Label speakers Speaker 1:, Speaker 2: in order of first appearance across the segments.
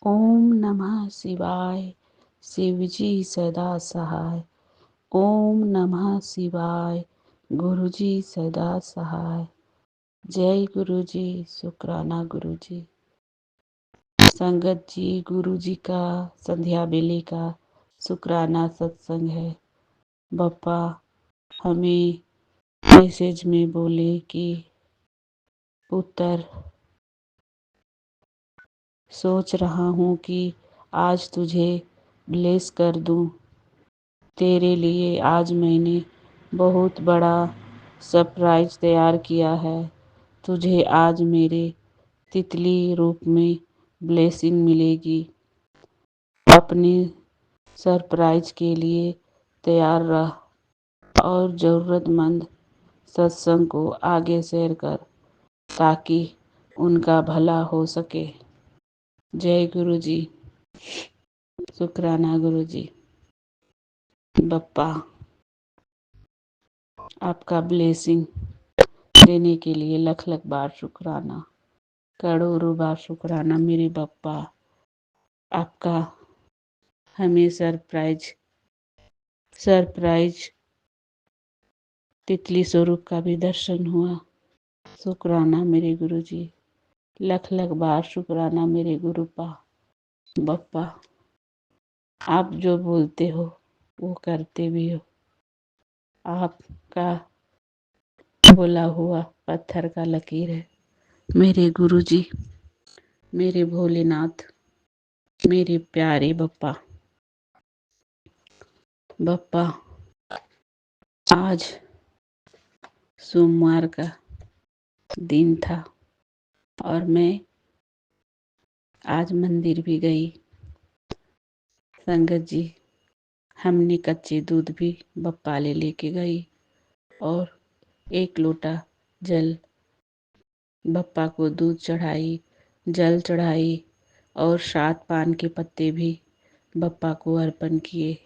Speaker 1: ओम नमः शिवाय। शिवजी सदा सहाय। ओम नमः शिवाय। गुरुजी सदा सहाय। जय गुरुजी। शुक्राना गुरुजी। संगत जी, गुरुजी का संध्या बेले का शुक्राना सत्संग है। बप्पा हमें मैसेज में बोले कि पुत्र, सोच रहा हूँ कि आज तुझे ब्लेस कर दूँ। तेरे लिए आज मैंने बहुत बड़ा सरप्राइज तैयार किया है। तुझे आज मेरे तितली रूप में ब्लेसिंग मिलेगी। अपने सरप्राइज के लिए तैयार रह और ज़रूरतमंद सत्संग को आगे शेयर कर ताकि उनका भला हो सके। जय गुरु जी। शुक्राना गुरु जी। बप्पा, आपका ब्लेसिंग देने के लिए लख लख बार शुक्राना, करोड़ों बार शुक्राना मेरे बप्पा। आपका हमें सरप्राइज तितली स्वरूप का भी दर्शन हुआ। शुक्राना मेरे गुरु जी। लख लख बार शुक्राना मेरे गुरुपा। बप्पा, आप जो बोलते हो वो करते भी हो। आपका बोला हुआ पत्थर का लकीर है मेरे गुरुजी, मेरे भोलेनाथ, मेरे प्यारे बप्पा। बप्पा, आज सोमवार का दिन था और मैं आज मंदिर भी गई। संगत जी, हमने कच्चे दूध भी बप्पा लेके गई और 1 लोटा जल बप्पा को दूध चढ़ाई, जल चढ़ाई और 7 पान के पत्ते भी बप्पा को अर्पण किए।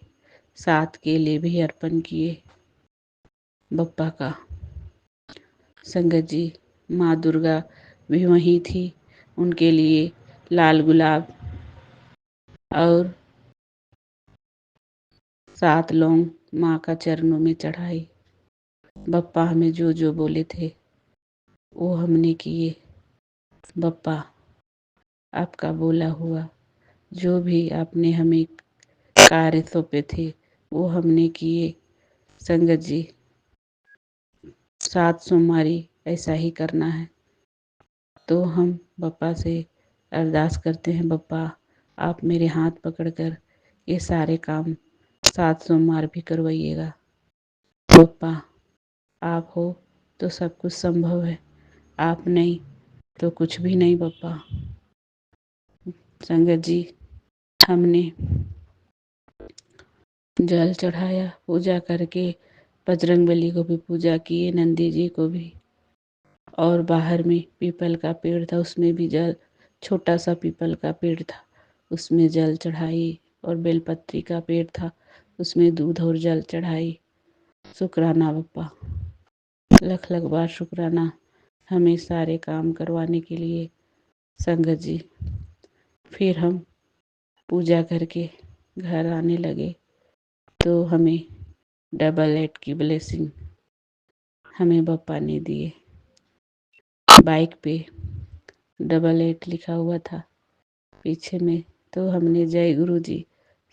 Speaker 1: 7 केले भी अर्पण किए बप्पा का। संगत जी, माँ दुर्गा भी वहीं थी। उनके लिए लाल गुलाब और 7 लौंग माँ का चरणों में चढ़ाई। बप्पा हमें जो जो बोले थे वो हमने किए। बप्पा, आपका बोला हुआ जो भी आपने हमें कार्य सौंपे थे वो हमने किए। संगत जी, 7 सोमवारी ऐसा ही करना है तो हम बप्पा से अरदास करते हैं। बप्पा, आप मेरे हाथ पकड़कर ये सारे काम 7 सोमवार भी करवाइएगा। बप्पा, आप हो तो सब कुछ संभव है, आप नहीं तो कुछ भी नहीं बप्पा। संगत जी, हमने जल चढ़ाया, पूजा करके बजरंगबली को भी पूजा किए, नंदी जी को भी। और बाहर में पीपल का पेड़ था, उसमें भी जल, छोटा सा पीपल का पेड़ था, उसमें जल चढ़ाई। और बेलपत्री का पेड़ था, उसमें दूध और जल चढ़ाई। शुक्राना बप्पा, लख लख बार शुक्राना हमें सारे काम करवाने के लिए। संगत जी, फिर हम पूजा करके घर आने लगे तो हमें डबल 8 की ब्लेसिंग हमें बप्पा ने दिए। बाइक पे डबल 8 लिखा हुआ था पीछे में, तो हमने जय गुरु जी,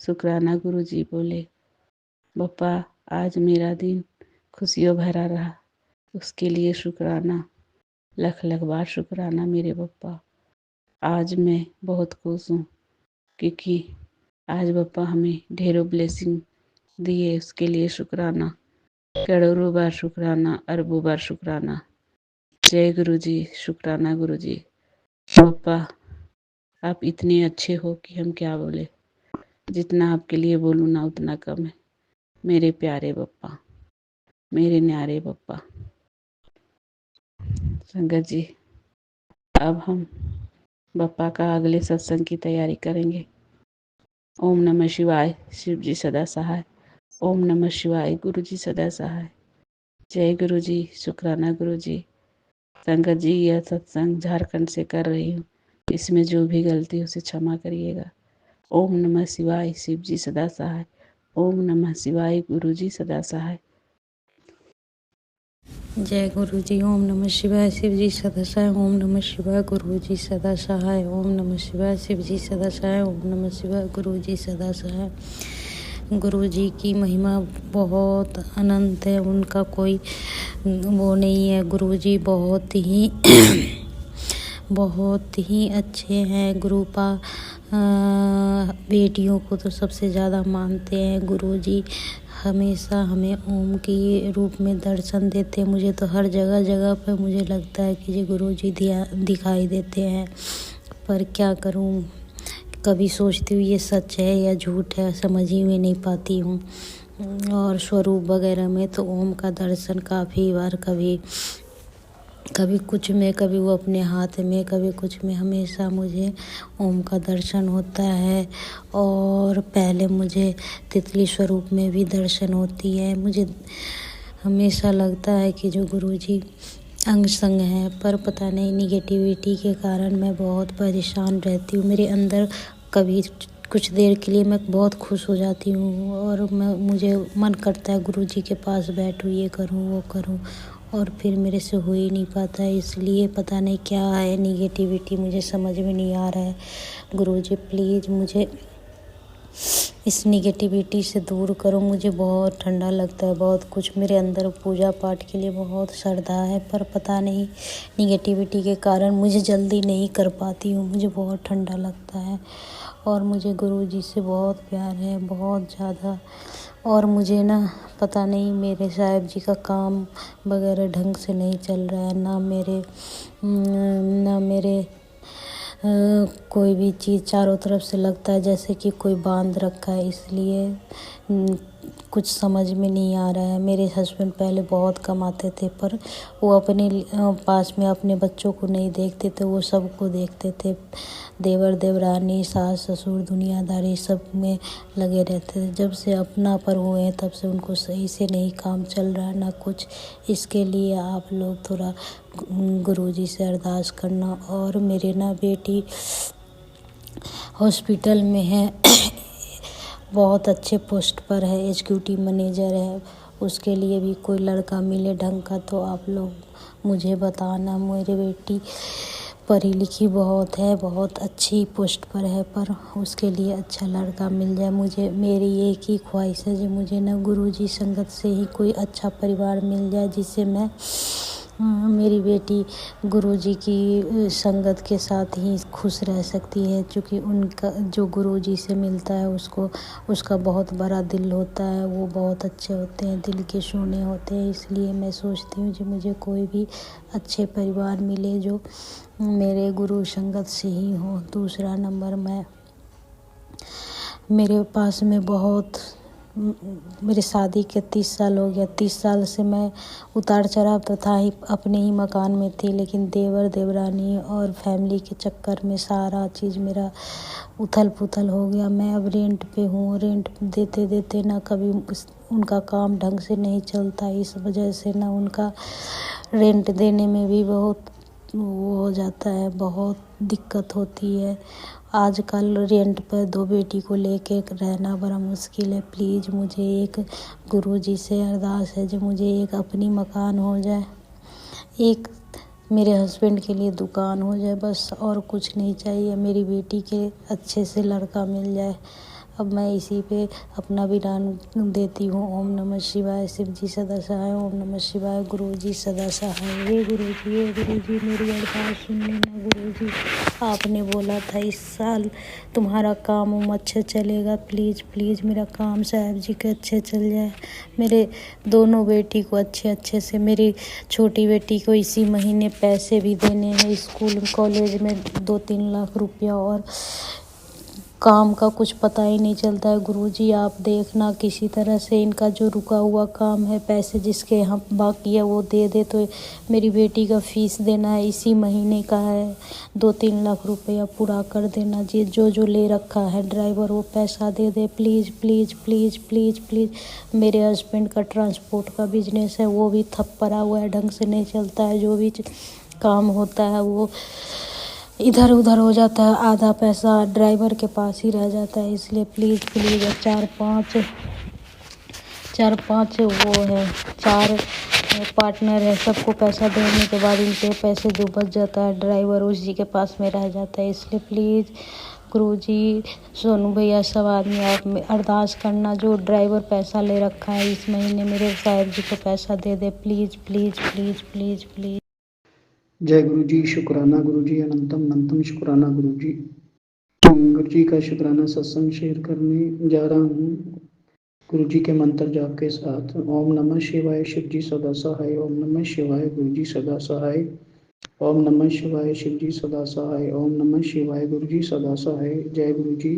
Speaker 1: शुक्राना गुरु जी बोले। बप्पा, आज मेरा दिन खुशियों भरा रहा, उसके लिए शुक्राना, लख लख बार शुक्राना मेरे बप्पा। आज मैं बहुत खुश हूँ क्योंकि आज बप्पा हमें ढेरों ब्लेसिंग दिए, उसके लिए शुक्राना, करोड़ों बार शुक्राना, अरबों बार शुक्राना। जय गुरु जी। शुक्राना गुरु जी। बप्पा, आप इतने अच्छे हो कि हम क्या बोले। जितना आपके लिए बोलूँ ना उतना कम है मेरे प्यारे बप्पा, मेरे न्यारे बप्पा। संगत जी, अब हम बप्पा का अगले सत्संग की तैयारी करेंगे। ओम नमः शिवाय। शिव जी सदा सहाय। ओम नमः शिवाय। गुरु जी सदा सहाय। जय गुरु जी। शुक्राना गुरु जी। संगत जी, यह सत्संग झारखंड से कर रही हूँ। इसमें जो भी गलती हो उसे क्षमा करिएगा। ओम नमः शिवाय। शिव जी सदा सहाय। ओम नमः शिवाय। गुरु जी सदा सहाय।
Speaker 2: जय गुरु जी। ओम नमः शिवाय। शिव जी सदा सहाय। ओम नमः शिवाय। गुरु जी सदा सहाय। ओम नमः शिवाय। शिव जी सदा सहाय। ओम नमः शिवाय। गुरु जी सदा सहाय। गुरु जी की महिमा बहुत अनंत है, उनका कोई वो नहीं है। गुरु जी बहुत ही अच्छे हैं। बेटियों को तो सबसे ज़्यादा मानते हैं। गुरु जी हमेशा हमें ओम के रूप में दर्शन देते हैं। मुझे तो हर जगह जगह पर मुझे लगता है कि गुरु जी दिखाई देते हैं, पर क्या करूं, कभी सोचती हूँ ये सच है या झूठ है, समझ ही में नहीं पाती हूँ। और स्वरूप वगैरह में तो ओम का दर्शन काफ़ी बार, कभी कुछ में, कभी वो अपने हाथ में, कभी कुछ में, हमेशा मुझे ओम का दर्शन होता है। और पहले मुझे तितली स्वरूप में भी दर्शन होती है। मुझे हमेशा लगता है कि जो गुरुजी अंग संग है, पर पता नहीं निगेटिविटी के कारण मैं बहुत परेशान रहती हूँ। मेरे अंदर कभी कुछ देर के लिए मैं बहुत खुश हो जाती हूँ और मुझे मन करता है गुरुजी के पास बैठूँ, ये करूँ वो करूँ, और फिर मेरे से हो ही नहीं पाता है। इसलिए पता नहीं क्या है निगेटिविटी, मुझे समझ में नहीं आ रहा है। गुरुजी प्लीज़ मुझे इस निगेटिविटी से दूर करो। मुझे बहुत ठंडा लगता है, बहुत कुछ मेरे अंदर पूजा पाठ के लिए बहुत श्रद्धा है, पर पता नहीं निगेटिविटी के कारण मुझे जल्दी नहीं कर पाती हूँ। मुझे बहुत ठंडा लगता है और मुझे गुरुजी से बहुत प्यार है, बहुत ज़्यादा। और मुझे ना पता नहीं मेरे साहिब जी का काम वगैरह ढंग से नहीं चल रहा है, ना मेरे कोई भी चीज़ चारों तरफ से लगता है जैसे कि कोई बांध रखा है, इसलिए कुछ समझ में नहीं आ रहा है। मेरे हस्बैंड पहले बहुत कमाते थे, पर वो अपने पास में अपने बच्चों को नहीं देखते थे, वो सबको देखते थे। देवर देवरानी, सास ससुर, दुनियादारी सब में लगे रहते थे। जब से अपना पर हुए हैं तब से उनको सही से नहीं काम चल रहा है ना कुछ। इसके लिए आप लोग थोड़ा गुरुजी से अरदास करना। और मेरे ना बेटी हॉस्पिटल में है, बहुत अच्छे पोस्ट पर है, एग्जीक्यूटिव मैनेजर है। उसके लिए भी कोई लड़का मिले ढंग का तो आप लोग मुझे बताना। मेरी बेटी पढ़ी लिखी बहुत है, बहुत अच्छी पोस्ट पर है, पर उसके लिए अच्छा लड़का मिल जाए। मेरी एक ही ख्वाहिश है, जो मुझे ना गुरुजी संगत से ही कोई अच्छा परिवार मिल जाए, जिससे मेरी बेटी गुरुजी की संगत के साथ ही खुश रह सकती है। क्योंकि उनका जो गुरुजी से मिलता है उसका बहुत बड़ा दिल होता है, वो बहुत अच्छे होते हैं, दिल के सोने होते हैं। इसलिए मैं सोचती हूँ कि मुझे कोई भी अच्छे परिवार मिले जो मेरे गुरु संगत से ही हो। दूसरा नंबर, मेरे पास में मेरे शादी के 30 साल हो गया। 30 साल से मैं उतार चढ़ाव तो था ही, अपने ही मकान में थी, लेकिन देवर देवरानी और फैमिली के चक्कर में सारा चीज़ मेरा उथल पुथल हो गया। मैं अब रेंट पे हूँ। रेंट देते देते ना कभी उनका काम ढंग से नहीं चलता, इस वजह से ना उनका रेंट देने में भी बहुत वो हो जाता है, बहुत दिक्कत होती है। आजकल रेंट पर 2 बेटी को लेके रहना बड़ा मुश्किल है। प्लीज़ मुझे एक गुरुजी से अरदास है, जो मुझे एक अपनी मकान हो जाए, एक मेरे हस्बैंड के लिए दुकान हो जाए, बस और कुछ नहीं चाहिए। मेरी बेटी के अच्छे से लड़का मिल जाए। अब मैं इसी पे अपना विराम देती हूँ। ओम नमः शिवाय। शिव जी सदा सहाय। ओम नमः शिवाय। गुरु जी सदा सहाय। हे गुरु जी मेरी अरदास सुन लेना। गुरु जी आपने बोला था इस साल तुम्हारा काम अच्छे चलेगा। प्लीज़ मेरा काम साहब जी के अच्छे चल जाए। मेरे दोनों बेटी को अच्छे से, मेरी छोटी बेटी को इसी महीने पैसे भी देने हैं स्कूल कॉलेज में 2-3 लाख रुपया, और काम का कुछ पता ही नहीं चलता है। गुरुजी आप देखना किसी तरह से इनका जो रुका हुआ काम है, पैसे जिसके यहाँ बाकी है वो दे दे। तो मेरी बेटी का फीस देना है, इसी महीने का है, 2-3 लाख रुपया पूरा कर देना जी। जो ले रखा है ड्राइवर वो पैसा दे दे। प्लीज़। मेरे हस्बैंड का ट्रांसपोर्ट का बिजनेस है, वो भी ठप पड़ा हुआ है, ढंग से नहीं चलता है। जो भी काम होता है वो इधर उधर हो जाता है, आधा पैसा ड्राइवर के पास ही रह जाता है। इसलिए प्लीज़ प्लीज़, चार पाँच वो है, चार पार्टनर है, सबको पैसा देने के बाद इनके पैसे जो बच जाता है ड्राइवर उसी के पास में रह जाता है। इसलिए प्लीज़ गुरुजी, सोनू भैया, सब आदमी आप में अरदास करना, जो ड्राइवर पैसा ले रखा है इस महीने मेरे साहब जी को पैसा दे दे, please please please please please.
Speaker 3: जय गुरु जी, शुक्राना गुरु जी, अनंतम अनंतम शुक्राना गुरु जी। गुरु जी का शुक्राना सत्संग शेयर करने जा रहा हूँ गुरु जी के मंत्र जाप के साथ। ओम नमः शिवाय, शिव जी सदा सहाय। ओम नमः शिवाय, गुरु जी सदा सहाय। ओम नमः शिवाय, शिव जी सदा सहाय। ओम नमः शिवाय, गुरु जी सदा सहाय। जय गुरु जी,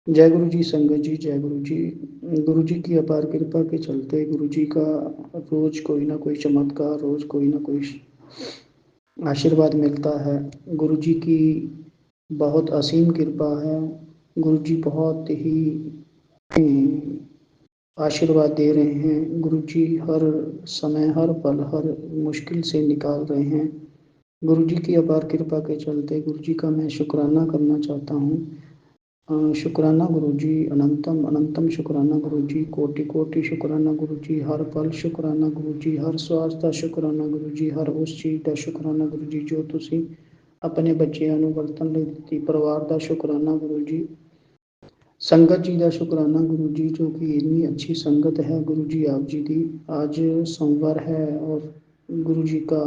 Speaker 3: जय गुरु जी, संगत जी, जय गुरु जी। गुरु जी की अपार कृपा के चलते गुरु जी का रोज कोई ना कोई चमत्कार, रोज कोई ना कोई आशीर्वाद मिलता है। गुरु जी की बहुत असीम कृपा है। गुरु जी बहुत ही आशीर्वाद दे रहे हैं। गुरु जी हर समय, हर पल, हर मुश्किल से निकाल रहे हैं। गुरु जी की अपार कृपा के चलते गुरु जी का मैं शुक्राना करना चाहता हूँ। शुक्राना गुरु जी, अनंतम अनंतम शुक्राना गुरु जी, कोटि कोटि शुक्राना गुरु जी, हर पल शुक्राना गुरु जी, हर स्वास का शुक्राना गुरु जी, हर उस चीज़ का शुक्राना गुरु जी जो ਤੁਸੀਂ अपने ਬੱਚਿਆਂ ਨੂੰ ਵਰਤਣ ਲਈ ਦਿੱਤੀ। ਪਰਿਵਾਰ ਦਾ शुक्राना गुरु जी, संगत जी का शुक्राना गुरु जी, जो कि इतनी अच्छी संगत है गुरु जी आप जी की। आज सोमवार है और गुरु जी का,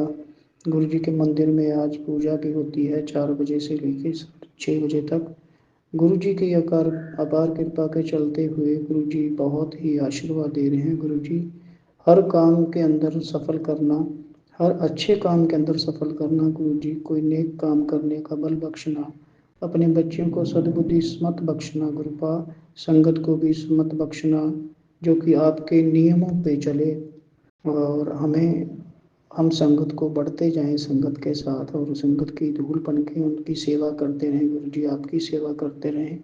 Speaker 3: गुरु जी के मंदिर में आज पूजा भी होती है 4 बजे से लेकर 6 बजे तक। गुरु जी की अपार कृपा के चलते हुए गुरु जी बहुत ही आशीर्वाद दे रहे हैं। गुरु जी हर काम के अंदर सफल करना, हर अच्छे काम के अंदर सफल करना गुरु जी, कोई नेक काम करने का बल बख्शना, अपने बच्चों को सद्बुद्धि स्मत बख्शना गुरुपा, संगत को भी स्मत बख्शना, जो कि आपके नियमों पे चले और हम संगत को बढ़ते जाएं संगत के साथ, और संगत की धूल पनके उनकी सेवा करते रहें गुरु जी, आपकी सेवा करते रहें।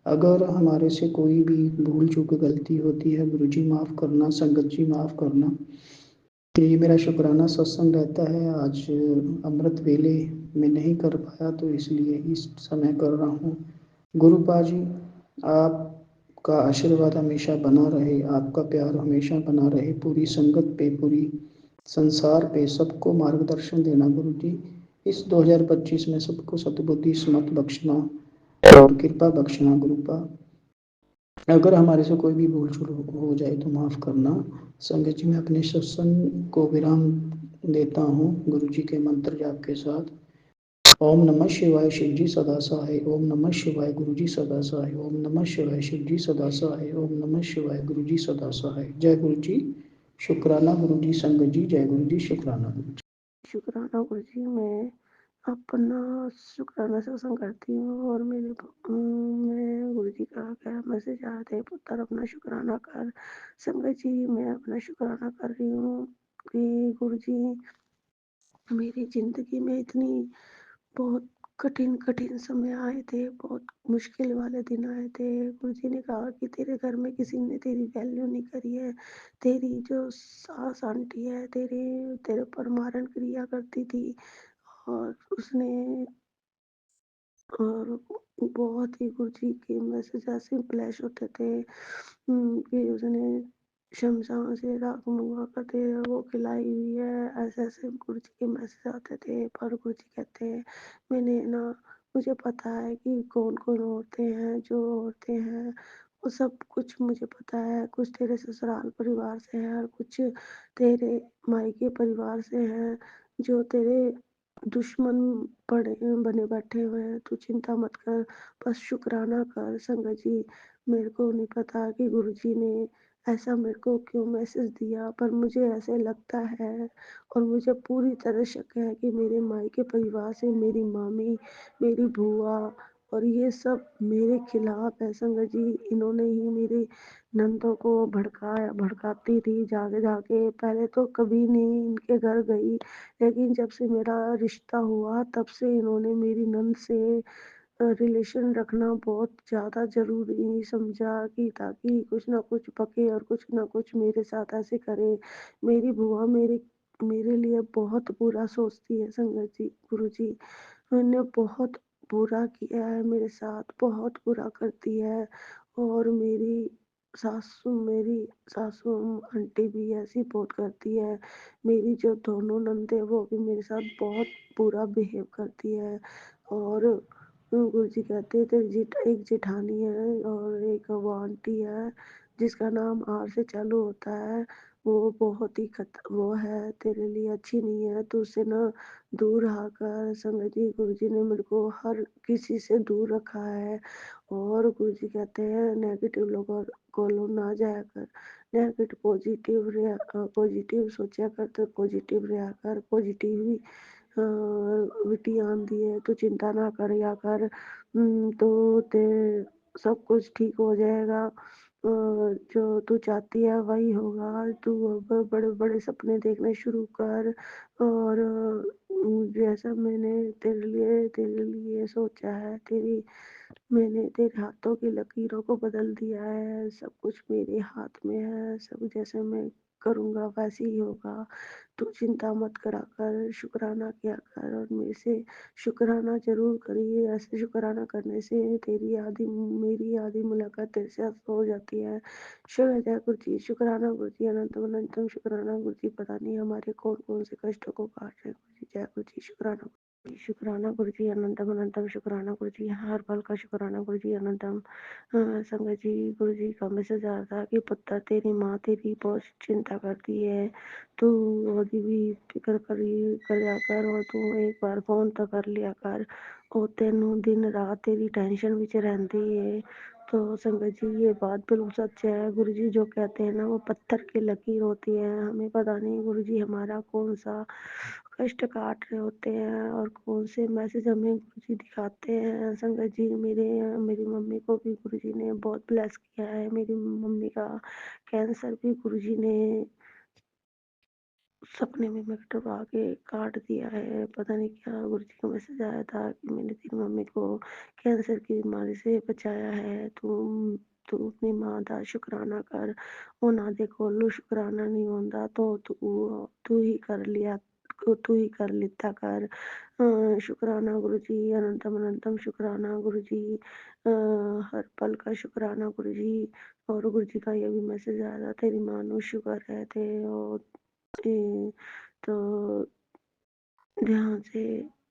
Speaker 3: अगर हमारे से कोई भी भूल चूक गलती होती है गुरु जी माफ़ करना, संगत जी माफ़ करना। ये मेरा शुक्राना सत्संग रहता है। आज अमृत वेले में नहीं कर पाया तो इसलिए इस समय कर रहा हूँ। गुरुपा जी, आपका आशीर्वाद हमेशा बना रहे, आपका प्यार हमेशा बना रहे पूरी संगत पे, पूरी संसार पे, सबको मार्गदर्शन देना गुरु जी। इस 2025 में सबको सद्बुद्धि स्मत बख्शना और कृपा बख्शना गुरुपा। अगर हमारे से कोई भी भूल चूक हो जाए तो माफ़ करना। संगत जी, मैं अपने सत्संग को विराम देता हूँ गुरु जी के मंत्र जाप के साथ। ओम नमः शिवाय, शिव जी सदा सहाय। ओम नमः शिवाय, गुरु जी सदा सहाय। ओम नमः शिवाय, शिव जी सदा सहाय। ओम नमः शिवाय, गुरु जी सदा सहाय। जय गुरु जी, शुक्राना गुरु जी, संगत जी, जय गुरु जी, शुक्राना गुरु जी।
Speaker 4: शुक्राना गुरु जी, मैं अपना शुक्राना सत्संग करती हूँ और मैं गुरु जी का क्या मैसेज आया था, पुत्र अपना शुक्राना कर। संगत जी, मैं अपना शुक्राना कर रही हूँ कि गुरु जी मेरी ज़िंदगी में इतनी बहुत कठिन समय आए थे, बहुत मुश्किल वाले दिन आए थे। गुरुजी ने कहा कि तेरे घर में किसी ने तेरी वैल्यू नहीं करी है, तेरी जो सास आंटी है तेरे ऊपर मारण क्रिया करती थी, और उसने और बहुत ही गुरुजी के मैसेज ऐसे फ्लैश होते थे कि उसने शमशान से राख मंगवा कर दे वो खिलाई हुई है, ऐसे गुरुजी के मैसेज आते थे। पर गुरुजी कहते हैं मैंने ना, मुझे पता है कि कौन कौन औरतें हैं, जो औरतें हैं वो सब कुछ मुझे पता है। कुछ तेरे ससुराल परिवार से है और कुछ तेरे मायके परिवार से हैं, जो तेरे दुश्मन पड़े बने बैठे हुए हैं। तू चिंता मत कर, बस शुक्राना कर। संगत जी, मेरे को नहीं पता कि गुरुजी ने ऐसा मेरे को क्यों मैसेज दिया, पर मुझे ऐसे लगता है और मुझे पूरी तरह शक है कि मेरे मायके परिवार से मेरी मामी, मेरी बुआ और ये सब मेरे खिलाफ है। संगत जी, इन्होंने ही मेरी नंदों को भड़काती थी जाके जाके। पहले तो कभी नहीं इनके घर गई, लेकिन जब से मेरा रिश्ता हुआ तब से इन्होंने मेरी नंद से रिलेशन रखना बहुत ज़्यादा ज़रूरी समझा, कि ताकि कुछ ना कुछ पके और कुछ ना कुछ मेरे साथ ऐसे करे। मेरी बुआ मेरे मेरे लिए बहुत बुरा सोचती है संगत जी, गुरु जी। ने बहुत बुरा किया है मेरे साथ, बहुत बुरा करती है। और मेरी सासू आंटी भी ऐसी बहुत करती है। मेरी जो दोनों नंदे वो भी मेरे साथ बहुत बुरा बिहेव करती है। और गुरुजी कहते हैं तेरी एक जेठानी है और एक वो आंटी है जिसका नाम आर से चालू होता है। वो बहुत ही वो है, तेरे लिए अच्छी नहीं है, तू उससे ना दूर रहा कर। संगत जी, गुरुजी ने मेरे को हर किसी से दूर रखा है। और गुरुजी कहते हैं नेगेटिव लोगों को ना जाया कर, नेगेटिव पॉजिटिव सोचा कर, तो पॉजिटिव रहा कर, पॉजिटिव ही विटी आंधी है, तू चिंता ना कर या कर। तो ते सब कुछ ठीक हो जाएगा। जो तू चाहती है वही होगा। तू अब बड़े बड़े सपने देखने शुरू कर। और जैसा मैंने तेरे लिए सोचा है, मैंने तेरे हाथों की लकीरों को बदल दिया है। सब कुछ मेरे हाथ में है, सब जैसे मैं करूँगा वैसे ही होगा। तू चिंता मत करा कर, शुक्राना किया कर और मेरे से शुक्राना ज़रूर करिए। ऐसे शुक्राना करने से मेरी आधी मुलाकात तेरे से हो जाती है। शुक्र जय गुरुजी, शुक्राना गुरुजी, अनंतम अनंतम शुक्राना गुरुजी। पता नहीं हमारे कौन-कौन से कष्टों को काट रहे हैं गुरुजी। जय गुरुजी, शुक्राना गुरुजी, अनंतम अनंतम शुक्राना गुरुजी, हर पल का शुक्राना गुरुजी, अनंतम। संगत जी, गुरुजी का मैसेज आ रहा था कि पुत्र तेरी माँ तेरी बहुत चिंता करती है, तू ਉਹਦੀ भी फिक्र करिया कर और तू एक बार फोन तो कर लिया कर। और तेनू दिन रात तेरी टेंशन विच रहती है। तो संगत जी, ये बात बिल्कुल सच है। गुरु जी जो कहते हैं ना वो पत्थर की लकीर होती है। हमें पता नहीं गुरु जी हमारा कौन सा कष्ट काट रहे होते हैं और कौन से मैसेज हमें गुरु जी दिखाते हैं। संगत जी, मेरी मम्मी को भी गुरु जी ने बहुत ब्लेस किया है। मेरी मम्मी का कैंसर भी गुरु जी ने सपने में कटवा के काट दिया है। पता नहीं क्या गुरु जी का मैसेज आया था कि मैंने तेरी मम्मी को कैंसर की बीमारी से बचाया है। तू अपनी माँ का शुक्राना कर। ਉਹਨਾਂ ਦੇ ਕੋਲੋਂ शुक्राना नहीं होता तो तू ही कर लेता कर। शुक्राना गुरु जी, अनंतम अनंतम शुक्राना गुरु जी। हर पल का शुक्राना गुरु जी। और गुरु जी का ये भी मैसेज आया था तेरी माँ ਨੂੰ शुगर है थे और तो ध्यान से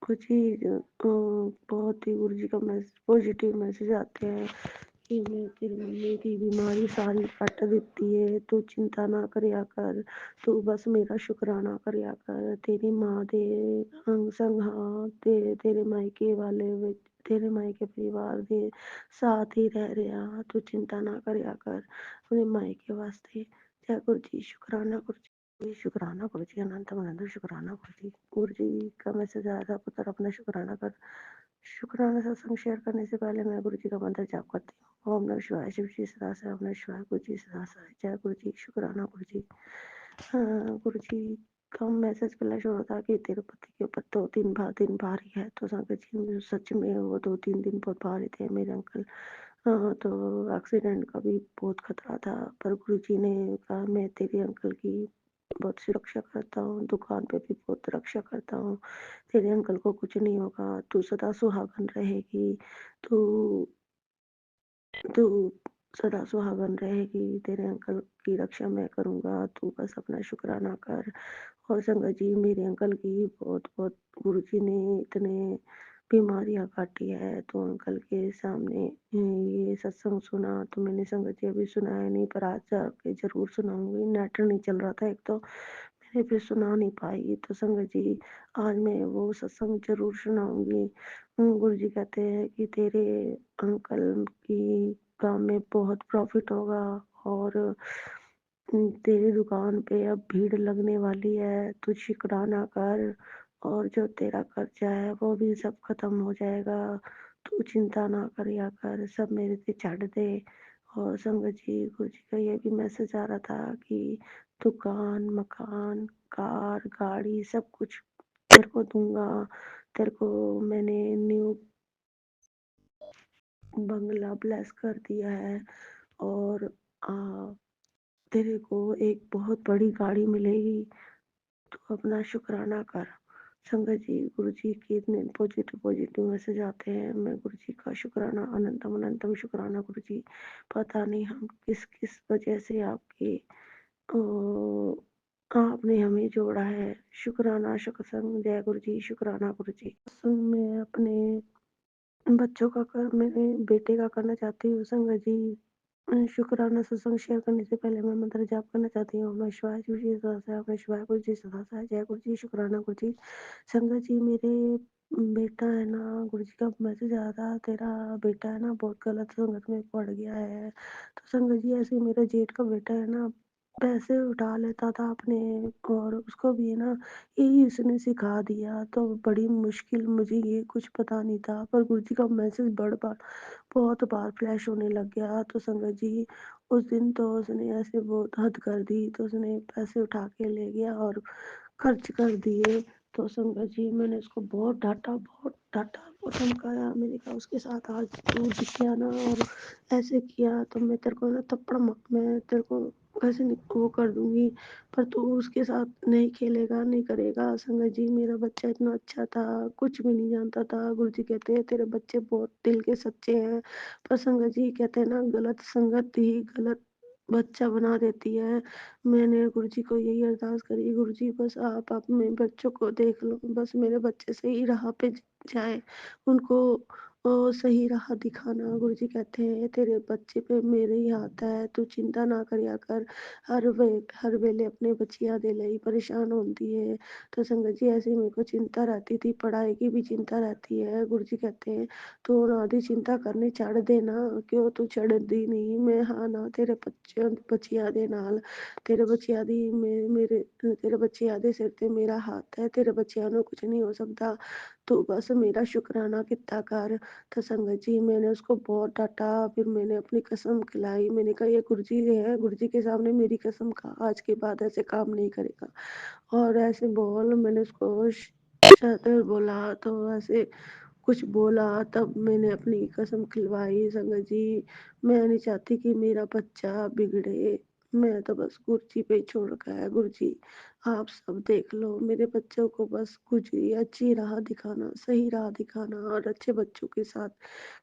Speaker 4: कुछ ही बहुत ही गुरु जी का पॉजिटिव मैसेज आते हैं कि मैं तेरी मम्मी की बीमारी सारी कट देती है। तू चिंता ना करिया कर, तू बस मेरा शुक्राना करिया कर। तेरी माँ दे अंग संग हाँ तेरे मायके वाले तेरे मायके परिवार दे साथ ही रह रहा। तू चिंता ना करिया कर अपने मायके वास्ते। जय गुरु जी, शुक्राना गुरु जी, शुक्राना गुरु जी, अनंत अनंत शुक्राना गुरु जी। गुरु जी का मैसेज आया था पुत्र अपना शुक्राना कर। शुक्राना सत्संग शेयर करने से पहले मैं गुरु जी का मंत्र जाप करती हूँ। ओम नमः शिवाय, शिव जी सदा से, ओम नमः शिवाय, गुरु जी सदा से। जय गुरु जी, शुक्राना गुरु जी। गुरु जी का मैसेज पहले शुरू था कि तिरुपति के ऊपर 2-3 दिन भारी है। तो संगत जी सच में वो 2-3 दिन बहुत भारी थे मेरे अंकल। तो एक्सीडेंट का भी बहुत खतरा था, पर गुरु जी ने कहा मैं तेरे अंकल की बहुत सुरक्षा करता हूँ, दुकान पे भी बहुत रक्षा करता हूँ। तेरे अंकल को कुछ नहीं होगा, तू सदा सुहागन रहेगी। तू तू सदा सुहागन रहेगी, तेरे अंकल की रक्षा मैं करूँगा, तू बस अपना शुक्राना कर। और संगत जी, मेरे अंकल की बहुत बहुत गुरु जी ने इतने बीमारियां काटी है। तो अंकल के सामने ये सत्संग सुना तो मैंने संगत जी अभी सुनाया नहीं, पर आज जाके जरूर सुनाऊंगी। नेट नहीं चल रहा था एक तो, मैंने फिर सुना नहीं पाई। तो संगत जी, आज मैं वो सत्संग जरूर सुनाऊंगी। गुरु जी कहते हैं कि तेरे अंकल की काम में बहुत प्रॉफिट होगा और तेरी दुकान पे अब भीड़ लगने वाली है। तू शुक्राना कर और जो तेरा कर्जा है वो भी सब खत्म हो जाएगा। तू चिंता ना करिया कर, सब मेरे पे छੱਡ दे। और संगत जी, गुरु जी का ये भी मैसेज आ रहा था कि दुकान, मकान, कार, गाड़ी सब कुछ तेरे को दूंगा। तेरे को मैंने न्यू बंगला ब्लेस कर दिया है और आ, तेरे को एक बहुत बड़ी गाड़ी मिलेगी। तू अपना शुक्राना कर। संगत जी, गुरु जी के इतने पॉजिटिव पॉजिटिव मैसेज आते हैं। मैं गुरु जी का शुक्राना अनंतम अनंतम शुक्राना गुरु जी। पता नहीं हम किस किस वजह से आपने हमें जोड़ा है। शुक्राना शुक्र जय गुरु जी, शुक्राना गुरु जी। मैं अपने बच्चों का मेरे बेटे का करना चाहती हूँ संगत जी। शुक्राना सत्संग शेयर करने से पहले मैं मंत्र जाप करना चाहती हूँ। मैं शिवाय गुरु जी सदा से मैं शिवाय गुरु जी सदा से जय गुरु जी, शुक्राना गुरु जी। संगत जी, मेरे बेटा है ना, गुरु जी का मैसेज आ रहा, तेरा बेटा है ना बहुत गलत संगत में पड़ गया है। तो संगत जी, ऐसे ही मेरा जेठ का बेटा है ना, पैसे उठा लेता था अपने, और उसको भी है ना यही उसने सिखा दिया। तो बड़ी मुश्किल, मुझे ये कुछ पता नहीं था, पर गुरु जी का मैसेज बहुत बार फ्लैश होने लग गया। तो संगत जी, उस दिन तो उसने ऐसे बहुत हद कर दी, तो उसने पैसे उठा के ले गया और खर्च कर दिए। तो संगत जी, मैंने उसको बहुत डांटा, बहुत धमकाया। मैंने कहा उसके साथ आज तू दिखा ना और ऐसे किया तो मैं तेरे को ना मैं तेरे को ऐसे वो कर दूंगी, पर तू उसके साथ नहीं खेलेगा, नहीं करेगा। संगत जी, मेरा बच्चा इतना अच्छा था, कुछ भी नहीं जानता था। गुरु जी कहते हैं तेरे बच्चे बहुत दिल के सच्चे हैं, पर संगत जी कहते हैं ना, गलत संगत ही गलत बच्चा बना देती है। मैंने गुरु जी को यही अरदास करी, गुरु जी बस आप अपने बच्चों को देख लो, बस मेरे बच्चे सही राह पे जाए, उनको सही राह दिखाना। गुरु जी कहते हैं तेरे बच्चे पे मेरे ही हाथ है, तू चिंता ना करिया कर। हर वेले अपने बच्चिया दे लई परेशान होती है। तो संगत जी, ऐसे ही मेरे को चिंता रहती थी, पढ़ाई की भी चिंता रहती है। गुरु जी कहते हैं तू ना आधी चिंता करनी छड़ देना, क्यों तू छड़दी नहीं। मैं हाँ ना तेरे बच्चिया दे नाल, तेरे बच्चिया दी मेरे तेरे बच्चिया दे सिर ते मेरा हाथ है, तेरे बच्चिया ਨੂੰ कुछ नहीं हो सकता, तो बस मेरा शुक्राना कितना कर। तो संगत जी, मैंने उसको बहुत डांटा, फिर मैंने अपनी कसम खिलाई। मैंने कहा ये गुरु जी है, गुरु जी के सामने मेरी कसम खा, आज के बाद ऐसे काम नहीं करेगा। और ऐसे बोल, मैंने उसको शातिर बोला, तो ऐसे कुछ बोला, तब मैंने अपनी कसम खिलवाई। संगत जी, मैं नहीं चाहती कि मेरा बच्चा बिगड़े, मैं तो बस गुरु जी पे छोड़ गया। गुरु जी, आप सब देख लो, मेरे बच्चों को बस कुछ ही अच्छी राह दिखाना, सही राह दिखाना, और अच्छे बच्चों के साथ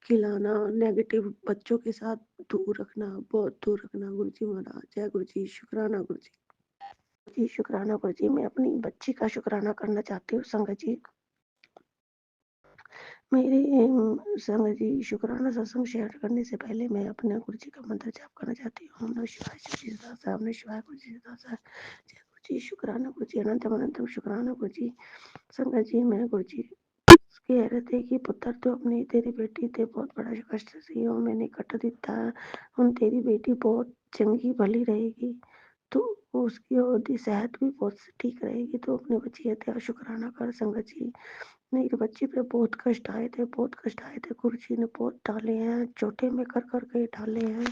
Speaker 4: खिलाना, नेगेटिव बच्चों के साथ दूर रखना, बहुत दूर रखना। गुरु जी महाराज, जय गुरु जी, शुक्राना गुरु जी, शुक्राना गुरु जी। मैं अपनी बच्ची का शुक्राना करना चाहती हूँ संगत जी। मेरे संगत जी, शुक्राना सत्संग शेयर करने से पहले मैं अपने गुरु जी का मंत्र जाप करना चाहती हूँ। नमः शिवाय, श्री जी दासा, नमः शिवाय, गुरु जी दासा, जय गुरु जी, शुक्राना गुरु जी, अनंतम अनंतम शुक्राना गुरु जी। संगत जी, मैं गुरु जी कह रहे थे कि पुत्र तो अपनी तेरी बेटी ते बहुत बड़ा कष्ट सी हो, मैंने कट दिता, ਹੁਣ तेरी बेटी बहुत चंगी भली रहेगी, तो उसकी और सेहत भी बहुत ठीक रहेगी। तो अपने बच्ची का शुक्राना कर संगत जी। मेरे बच्चे पे बहुत कष्ट आए थे, बहुत कष्ट आए थे, गुरु जी ने बहुत डाले हैं, छोटे में कर के डाले हैं।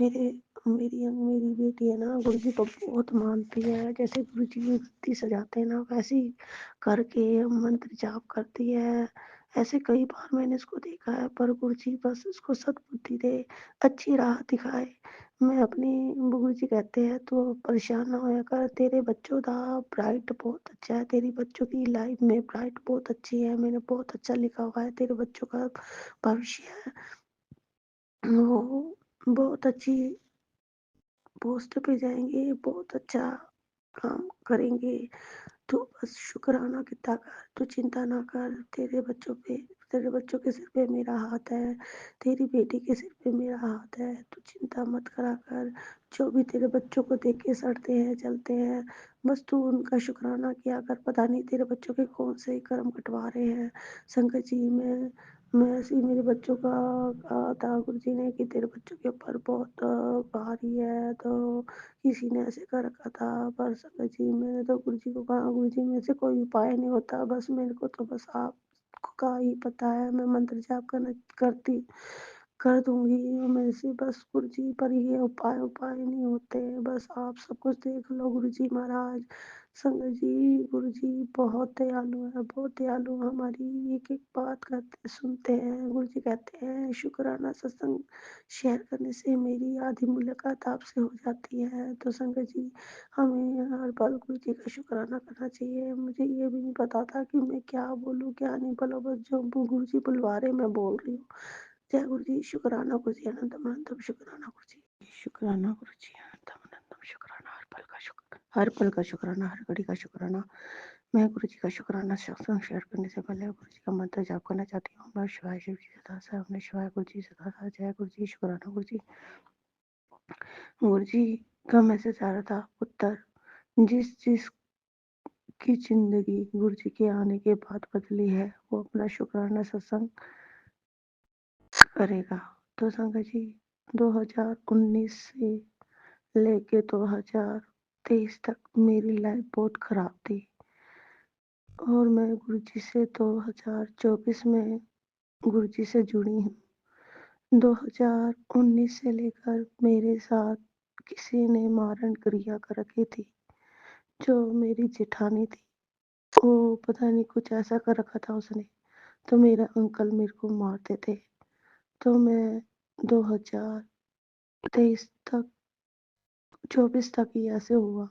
Speaker 4: मेरे मेरी बेटी है ना, गुरु जी को बहुत मानती है। जैसे गुरु जी मूर्ति सजाते हैं ना, वैसे ही करके मंत्र जाप करती है। ऐसे कई बार मैंने इसको देखा है, पर गुरु जी बस उसको सद्बुद्धि दे, अच्छी राह दिखाए। मैं अपनी गुरु जी कहते हैं तो परेशान ना होया कर, तेरे बच्चों का ब्राइट बहुत अच्छा है, तेरी बच्चों की लाइफ में ब्राइट बहुत अच्छी है, मैंने बहुत अच्छा लिखा हुआ है, तेरे बच्चों का भविष्य है वो बहुत अच्छी पोस्ट पे जाएंगे, बहुत अच्छा काम करेंगे। तू बस शुक्राना कितना कर, तू चिंता ना कर, तेरे बच्चों के सिर पे मेरा हाथ है, तेरी बेटी के सिर पे मेरा हाथ है, तू चिंता मत करा कर। जो भी तेरे बच्चों को देख के सड़ते हैं चलते हैं, बस तू उनका शुक्राना किया कर। पता नहीं तेरे बच्चों के कौन से कर्म कटवा रहे हैं। संगत जी, मैं ऐसे ही मेरे बच्चों का कहा था गुरु जी ने कि तेरे बच्चों के ऊपर बहुत भारी है, तो किसी ने ऐसे कर रखा था। पर संगत जी, मैंने तो गुरु जी को कहा, गुरु जी मेरे से कोई उपाय नहीं होता, बस मेरे को तो बस आपको का ही पता है। मैं मंत्र जाप करती कर दूँगी मैं से बस गुरुजी, पर ये उपाय उपाय नहीं होते हैं, बस आप सब कुछ देख लो गुरुजी महाराज। संगत जी, गुरुजी बहुत दयालु है, बहुत दयालु है, हमारी एक-एक बात करते सुनते हैं। गुरुजी कहते हैं शुक्राना सत्संग शेयर करने से मेरी आधी मुलाकात आपसे हो जाती है। तो संगत जी, हमें हर पल गुरुजी का शुक्राना करना चाहिए। मुझे ये भी नहीं पता था कि मैं क्या बोलूँ, क्या नहीं बोलूँ, बस जो गुरुजी बुलवा रहे मैं बोल रही हूँ। जय गुरु जी, शुक्राना गुरु जी, अनंतम अनंतम शुक्राना गुरु जी, शुक्राना गुरु जी, अनंतम अनंतम शुक्राना, हर पल का शुक्राना, हर घड़ी का शुक्राना। मैं गुरु जी का शुक्राना सत्संग शेयर करने से पहले गुरु जी का मंत्र जाप करना चाहती हूँ। मैं शिवाय शिव जी सदा से अपने शिवाय गुरु जी सदा था। जय गुरु जी, शुक्राना गुरु जी। गुरु जी का मैसेज आ रहा था, उत्तर जिस जिस की जिंदगी गुरु जी के आने के बाद बदली है वो अपना शुक्राना सत्संग करेगा। तो संगत जी, 2019 से लेके 2023 तक मेरी लाइफ बहुत खराब थी और मैं गुरुजी से 2024 में गुरुजी से जुड़ी हूँ। 2019 से लेकर मेरे साथ किसी ने मारण क्रिया कर रखी थी। जो मेरी जेठानी थी, वो पता नहीं कुछ ऐसा कर रखा था उसने, तो मेरा अंकल मेरे को मारते थे। तो मैं 2023 तक 24 तक ही ऐसे हुआ।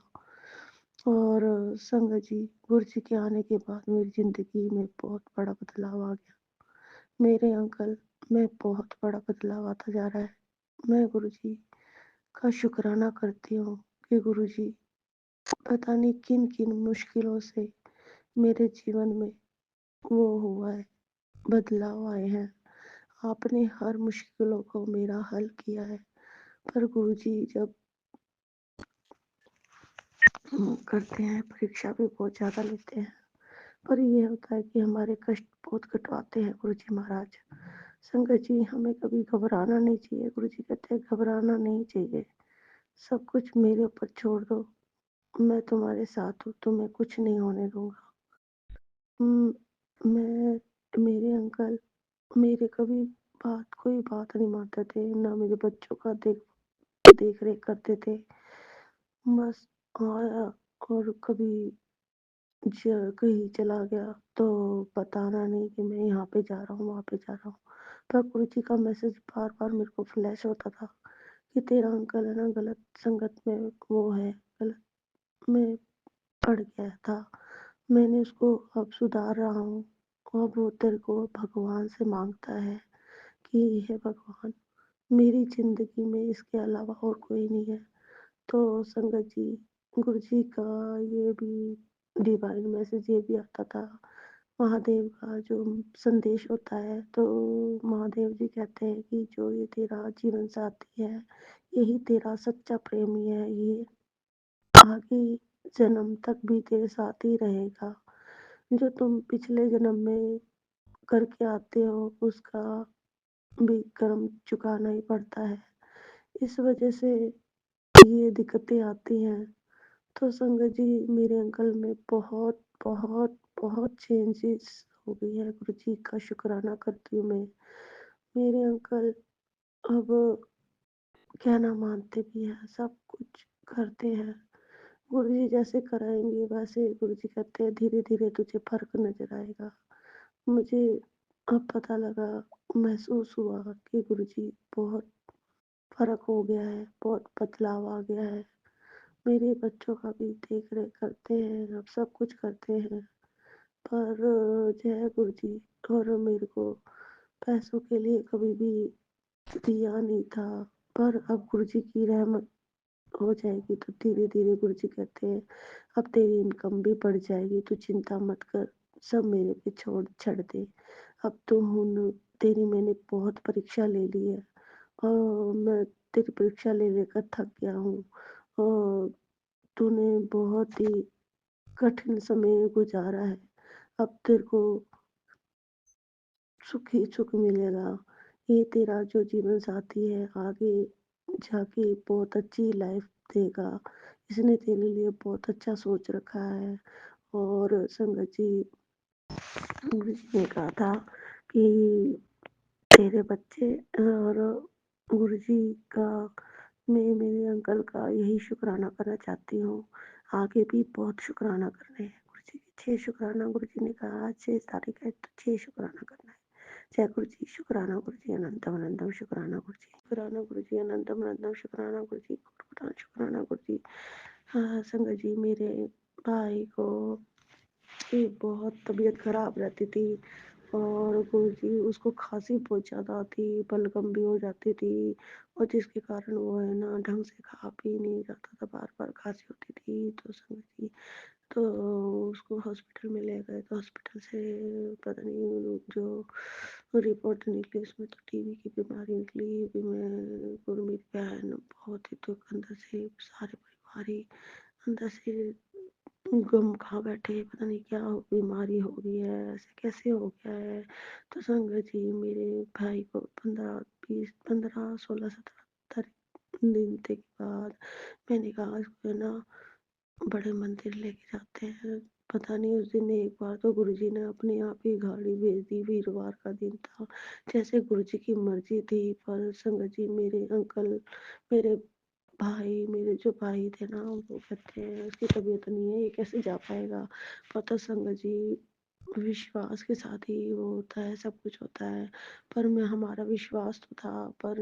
Speaker 4: और संगत जी, गुरु जी के आने के बाद मेरी ज़िंदगी में बहुत बड़ा बदलाव आ गया। मेरे अंकल में बहुत बड़ा बदलाव आता जा रहा है। मैं गुरु जी का शुक्राना करती हूँ कि गुरु जी पता नहीं किन किन मुश्किलों से मेरे जीवन में वो हुआ है, बदलाव आए हैं। आपने हर मुश्किलों को मेरा हल किया है। पर गुरु जी जब करते हैं, परीक्षा भी बहुत ज़्यादा लेते हैं, पर ये होता है कि हमारे कष्ट बहुत कटवाते हैं गुरु जी महाराज। संगत जी, हमें कभी घबराना नहीं चाहिए। गुरु जी कहते हैं घबराना नहीं चाहिए, सब कुछ मेरे ऊपर छोड़ दो, मैं तुम्हारे साथ हूँ, तुम्हें कुछ नहीं होने दूंगा। मैं मेरे अंकल मेरे कभी कोई बात नहीं मानते थे, ना मेरे बच्चों का देख रेख करते थे। बस आया और कभी कहीं चला गया तो बताना नहीं कि मैं यहाँ पे जा रहा हूँ, वहाँ पे जा रहा हूँ। पर गुरु जी का मैसेज बार बार मेरे को फ्लैश होता था कि तेरा अंकल है ना, गलत संगत में वो है, गलत में पड़ गया था। मैंने उसको अब सुधार रहा हूँ। अब वो तेरे को भगवान से मांगता है कि हे भगवान, मेरी जिंदगी में इसके अलावा और कोई नहीं है। तो संगत जी, गुरु जी का ये भी डिवाइन मैसेज ये भी आता था, महादेव का जो संदेश होता है। तो महादेव जी कहते हैं कि जो ये तेरा जीवन साथी है, यही तेरा सच्चा प्रेमी है, ये आगे जन्म तक भी तेरे साथ ही रहेगा। जो तुम पिछले जन्म में करके आते हो उसका भी कर्म चुकाना ही पड़ता है। इस वजह से ये दिक्कतें आती हैं। तो संगत जी, मेरे अंकल में बहुत बहुत बहुत चेंजेस हो गई है। गुरु जी का शुक्राना करती हूँ मैं। मेरे अंकल अब कहना मानते भी हैं, सब कुछ करते हैं। गुरु जी जैसे कराएंगे वैसे गुरु जी कहते हैं धीरे धीरे तुझे फर्क नजर आएगा। मुझे अब पता लगा, महसूस हुआ कि गुरु जी बहुत फर्क हो गया है, बहुत बदलाव आ गया है। मेरे बच्चों का भी देख रेख करते हैं, अब सब कुछ करते हैं। पर जय गुरु जी, और मेरे को पैसों के लिए कभी भी दिया नहीं था। पर अब गुरु जी की रहमत हो जाएगी तो धीरे धीरे गुरु जी कहते हैं अब तेरी इनकम भी बढ़ जाएगी, तू चिंता मत कर, सब मेरे पे छोड़ छड़ दे। अब तो हुन तेरी मैंने बहुत परीक्षा ले ली है और मैं तेरी परीक्षा ले लेकर थक गया हूँ। और तूने बहुत ही कठिन समय गुजारा है, अब तेरे को सुख ही सुख मिलेगा। ये तेरा जो जीवन साथी है आगे जाके बहुत अच्छी लाइफ देगा, इसने तेरे लिए बहुत अच्छा सोच रखा है। और संगत जी, गुरु जी ने कहा था कि तेरे बच्चे और गुरुजी का मैं मेरे अंकल का यही शुक्राना करना चाहती हूँ। आगे भी बहुत शुक्राना करने हैं गुरुजी के। 6 शुक्राना गुरुजी ने कहा आज 6 तारीख है तो 6 शुक्राना करना है। जय गुरुजी, शुक्राना गुरुजी, अनंतम अनंतम शुक्राना गुरुजी, अनंतम अनंतम शुक्राना गुरुजी, कोटि शुक्राना गुरुजी। हाँ, संगत जी मेरे भाई को की बहुत तबीयत खराब रहती थी और गुरुजी उसको खांसी बहुत ज़्यादा आती, बलगम भी हो जाती थी और जिसके कारण वो है ना ढंग से खा पी नहीं जाता था, बार-बार खांसी होती थी। तो संगत जी तो उसको हॉस्पिटल में ले गए तो हॉस्पिटल से पता नहीं जो रिपोर्ट निकली उसमें तो टीबी की बीमारी निकली। भी मैं और मेरी बहन बहुत ही दुःख अंदर से सारे परिवार ही अंदर से गम खा बैठे, पता नहीं क्या बीमारी हो गई है, ऐसे कैसे हो गया है। तो संगत जी मेरे भाई को 15 16 17 दिन के बाद मैंने कहा इसको है ना बड़े मंदिर लेके जाते हैं। पता नहीं उस दिन एक बार तो गुरुजी ने अपने आप ही गाड़ी भेज दी, वीरवार का दिन था, जैसे गुरुजी की मर्जी थी। पर संगत जी मेरे अंकल मेरे मेरे जो भाई थे ना वो कहते हैं उसकी तबीयत नहीं है, ये कैसे जा पाएगा। पता संगत जी विश्वास के साथ ही वो होता है, सब कुछ होता है। पर मैं हमारा विश्वास तो था, पर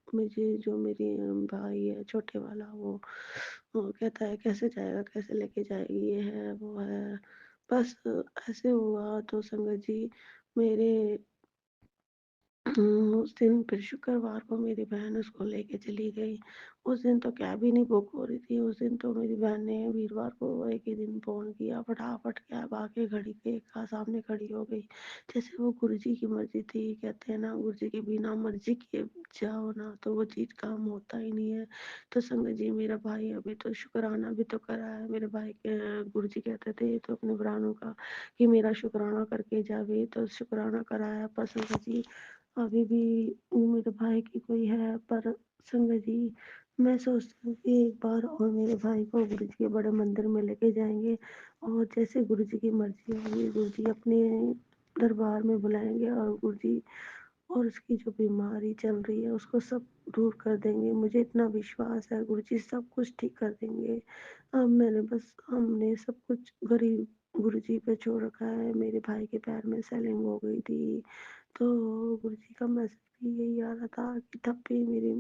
Speaker 4: मुझे जो मेरी भाई है छोटे वाला वो कहता है कैसे जाएगा, कैसे लेके जाएगी, ये है वो है। बस ऐसे हुआ तो संगत जी मेरे उस दिन फिर शुक्रवार को मेरी बहन उसको लेके चली गई। उस दिन तो कैब ही नहीं बुक हो रही थी। उस दिन तो मेरी बहन ने वीरवार को एक ही दिन फ़ोन किया, फटाफट कैब आके घड़ी के सामने खड़ी हो गई। जैसे वो गुरुजी की मर्ज़ी थी। कहते हैं ना गुरुजी के बिना मर्ज़ी किए जाओ ना तो वो चीज़ काम होता ही नहीं है। तो संगत जी मेरा भाई अभी तो शुक्राना भी तो करा है। मेरे भाई गुरुजी कहते थे तो अपने प्राणों का कि मेरा शुक्राना करके जावे, तो शुक्राना कराया। पर संगत जी अभी भी मेरे भाई की कोई है। पर संगत जी मैं सोचती हूँ कि एक बार और मेरे भाई को गुरु जी के बड़े मंदिर में लेके जाएंगे और जैसे गुरु जी की मर्जी होगी गुरु जी अपने दरबार में बुलाएंगे और गुरु जी और उसकी जो बीमारी चल रही है उसको सब दूर कर देंगे। मुझे इतना विश्वास है गुरु जी सब कुछ ठीक कर देंगे। अब हमने सब कुछ गरीब गुरु जी पे छोड़ रखा है। मेरे भाई के पैर में स्वेलिंग हो गई थी तो गुरुजी का मैसेज भी यही आ रहा था कि तब भी मेरी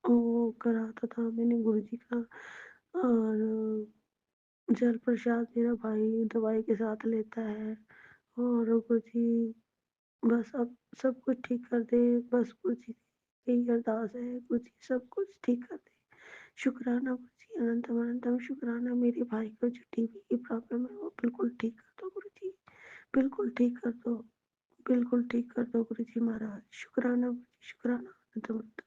Speaker 4: वो कराता था मैंने गुरुजी का। और जल प्रसाद मेरा भाई दवाई के साथ लेता है और गुरुजी बस अब सब कुछ ठीक कर दे। बस गुरुजी की यही अरदास है गुरुजी सब कुछ ठीक कर दे। शुक्राना गुरुजी, अनंतम अनंतम शुक्राना। मेरे भाई को जो टीबी की प्रॉब्लम है वो बिल्कुल ठीक कर दो गुरुजी, बिल्कुल ठीक कर दो, बिल्कुल ठीक कर दो गुरुजी महाराज। शुक्राना गुरुजी, शुक्राना।